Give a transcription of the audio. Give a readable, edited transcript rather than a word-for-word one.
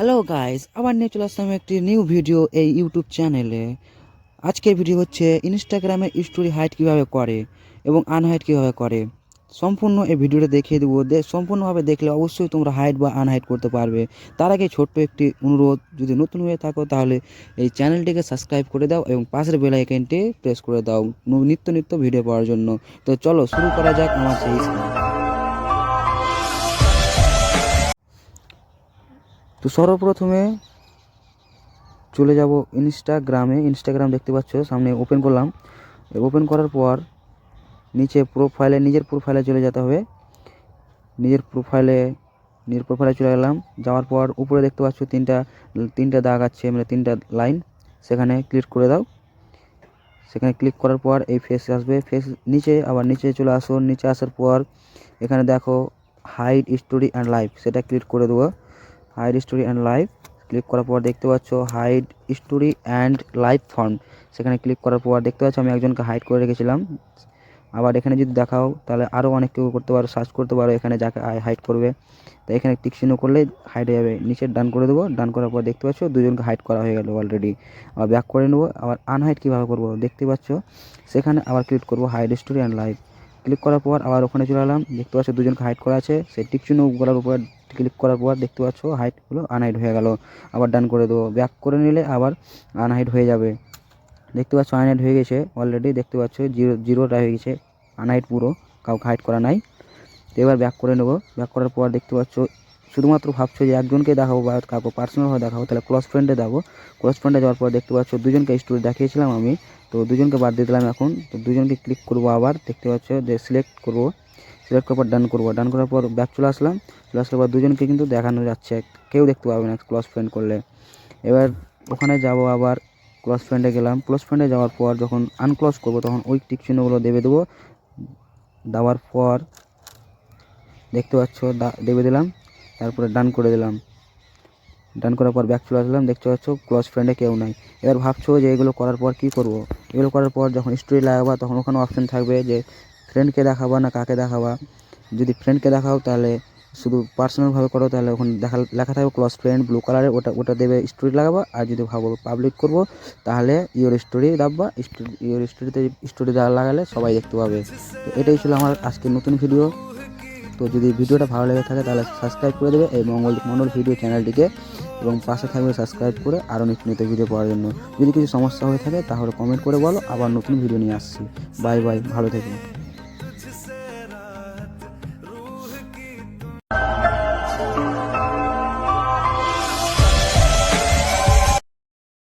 Hello guys, আবার নিয়ে চলে আসলাম একটি নিউ ভিডিও এই ইউটিউব চ্যানেলে। আজকের ভিডিও হচ্ছে ইনস্টাগ্রামের স্টোরি হাইড কীভাবে করে এবং আনহাইড কীভাবে করে। সম্পূর্ণ এই ভিডিওটা দেখিয়ে দেবো। সম্পূর্ণভাবে দেখলে অবশ্যই তোমরা হাইড বা আনহাইড করতে পারবে। তার আগে ছোট্ট একটি অনুরোধ, যদি নতুন হয়ে থাকো তাহলে এই চ্যানেলটিকে সাবস্ক্রাইব করে দাও এবং পাশের বেল আইকনটি প্রেস করে দাও নিত্য নিত্য ভিডিও পাওয়ার জন্য। তো চলো শুরু করা যাক আমার সেই তো সর্বপ্রথমে চলে যাব ইনস্টাগ্রাম দেখতে পাচ্ছ সামনে, ওপেন করলাম। ওপেন করার পর নিচে নিজের প্রোফাইলে চলে যেতে হবে। নিজের প্রোফাইলে চলে গেলাম। যাওয়ার পর উপরে দেখতে পাচ্ছ তিনটা দাগ আছে, মানে তিনটা লাইন, সেখানে ক্লিক করে দাও। সেখানে ক্লিক করার পর এই ফেস আসবে। নিচে চলে আসো। নিচে আসার পর এখানে দেখো হাইড স্টোরি অ্যান্ড লাইভ, সেটা ক্লিক করে দেবো। Hide story and live click করার পর দেখতে পাচ্ছ hide story and live form, সেখানে ক্লিক করার পর দেখতে পাচ্ছ আমি একজনকে হাইড করে রেখেছিলাম। আবার এখানে যদি দেখাও তাহলে আরও অনেক কেউ করতে পারো, সার্চ করতে পারো এখানে যাকে হাইড করবে। তো এখানে টিক চিহ্ন করলে হাইড হয়ে যাবে। নিচে ডান করে দেবো। ডান করার পর দেখতে পাচ্ছ দুজনকে হাইড করা হয়ে গেল অলরেডি। আবার ব্যাক করে নেবো। আবার আনহাইড কীভাবে করবো দেখতে পাচ্ছ, সেখানে আবার ক্লিক করবো hide story and live. Click করার পর আবার ওখানে চলে এলাম। দেখতে পাচ্ছ দুজনকে হাইড করা আছে, সেই টিক চিহ্ন করার উপর ক্লিক করার পর দেখতে পাচ্ছ হাইডগুলো আনহাইড হয়ে গেল। আবার ডান করে দেবো। ব্যাক করে নিলে আবার আনহাইড হয়ে যাবে। দেখতে পাচ্ছ আনহাইড হয়ে গেছে অলরেডি। দেখতে পাচ্ছ জিরোটা হয়ে গেছে, আনহাইড পুরো, কাউকে হাইড করা নাই। তো এবার ব্যাক করে নেবো। ব্যাক করার পর দেখতে পাচ্ছ শুধুমাত্র ভাবছো যে একজনকে দেখাবো বা কাউকে পার্সোনালভাবে দেখাবো, তাহলে ক্লোজ ফ্রেন্ডে যাবো। ক্লোজ ফ্রেন্ডে যাওয়ার পর দেখতে পাচ্ছ দুজনকে স্টোরি দেখিয়েছিলাম আমি, তো দুজনকে বাদ দিয়ে দিলাম। এখন তো দুজনকে ক্লিক করবো। আবার দেখতে পাচ্ছ যে সিলেক্ট করবো। সিলেক্ট করার পর ডান করবো। ডান করার পর ব্যাক চলে আসলাম পর দুজনকে কিন্তু দেখানো যাচ্ছে, কেউ দেখতে পাবে না ক্লোজ ফ্রেন্ড করলে। এবার ওখানে যাব, আবার ক্লোজ ফ্রেন্ডে গেলাম। ক্লোজ ফ্রেন্ডে যাওয়ার পর যখন আনক্লোজ করবো তখন ওই টিক চিহ্নগুলো দেবো। দেওয়ার পর দেখতে পাচ্ছ দেবে দিলাম। তারপরে ডান করে দিলাম। ডান করার পর ব্যাক চলে আসলাম। দেখতে পাচ্ছ ক্লোজ ফ্রেন্ডে কেউ নাই। এবার ভাবছো যে এগুলো করার পর কী করবো। এগুলো করার পর যখন স্টোরি লাগাবা তখন ওখানে অপশান থাকবে যে ফ্রেন্ডকে দেখাবা না কাকে দেখাবা। যদি ফ্রেন্ডকে দেখাও তাহলে শুধু পার্সোনালভাবে করো, তাহলে ওখানে লেখা থাকবে ক্লোজ ফ্রেন্ড ব্লু কালারের, ওটা দেবে স্টোরি লাগাবা। আর যদি ভাবো পাবলিক করবো তাহলে ইওর স্টোরি দাববা। ইওর স্টোরিতে স্টোরি লাগালে সবাই দেখতে পাবে। তো এটাই ছিল আমার আজকের নতুন ভিডিও। তো যদি ভিডিওটা ভালো লেগে থাকে তাহলে সাবস্ক্রাইব করে দেবে এই মঙ্গল ভিডিও চ্যানেলটিকে, এবং পাশে থাকবে সাবস্ক্রাইব করে আরও নিত্য নিত্য ভিডিও পাওয়ার জন্য। যদি কিছু সমস্যা হয়ে থাকে তাহলে কমেন্ট করে বলো, আবার নতুন ভিডিও নিয়ে আসছি। বাই বাই, ভালো থেকো।